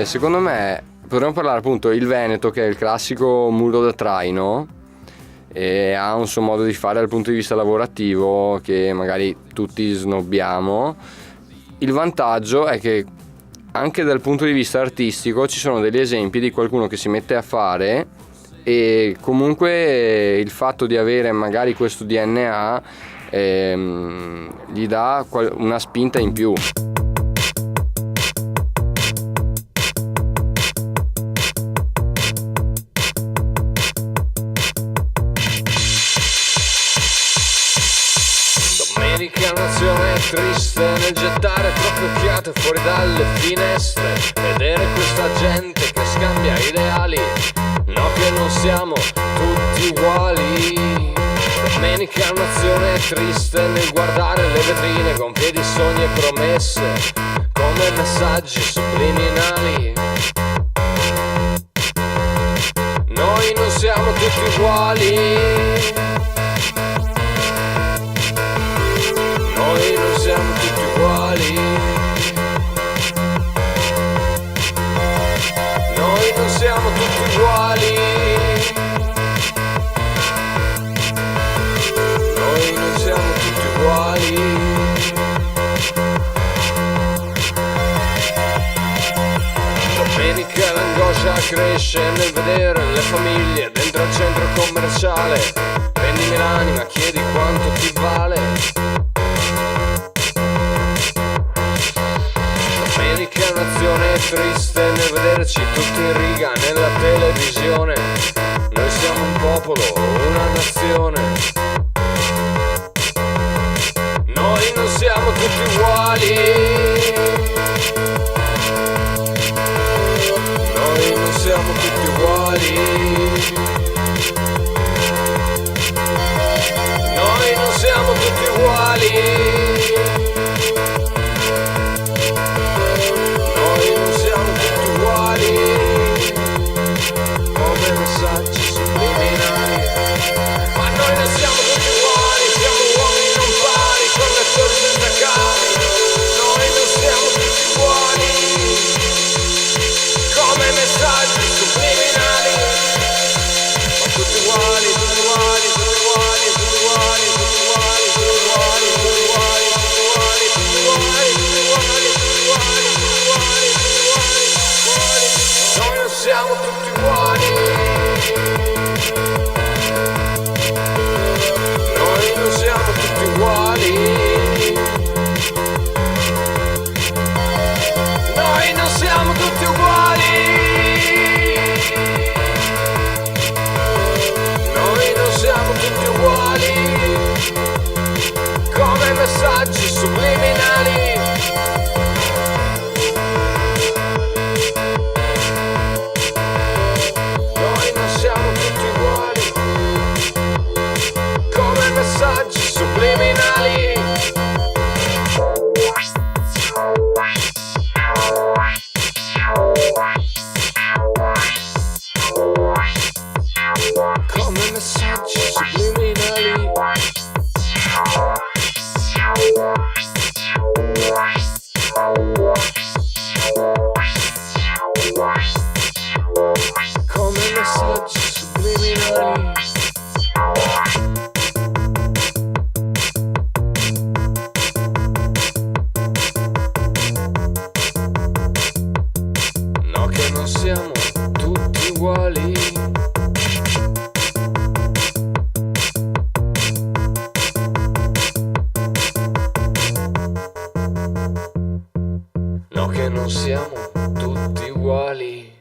secondo me potremmo parlare appunto il Veneto, che è il classico mulo da traino e ha un suo modo di fare dal punto di vista lavorativo che magari tutti snobbiamo. Il vantaggio è che anche dal punto di vista artistico ci sono degli esempi di qualcuno che si mette a fare e comunque il fatto di avere magari questo DNA gli dà una spinta in più. Domenica nazione è triste nel gettare troppe occhiate fuori dalle finestre, vedere questa gente che scambia ideali, no che non siamo tutti uguali. Domenica nazione è triste nel guardare le vetrine gonfie di sogni e promesse come messaggi subliminali. Noi non siamo tutti uguali. Noi non siamo tutti uguali. Noi non siamo tutti uguali. Noi non siamo tutti uguali. Domenica l'angoscia cresce nel vedere le famiglie dentro al centro commerciale. Vendimi l'anima, chiedi quanto ti vale. Domenica è un'azione triste nel vederci tutti in riga nella televisione. Noi siamo un popolo, una nazione. Noi non siamo tutti uguali. Noi non siamo tutti uguali. Noi non siamo tutti uguali. No, che non siamo tutti uguali.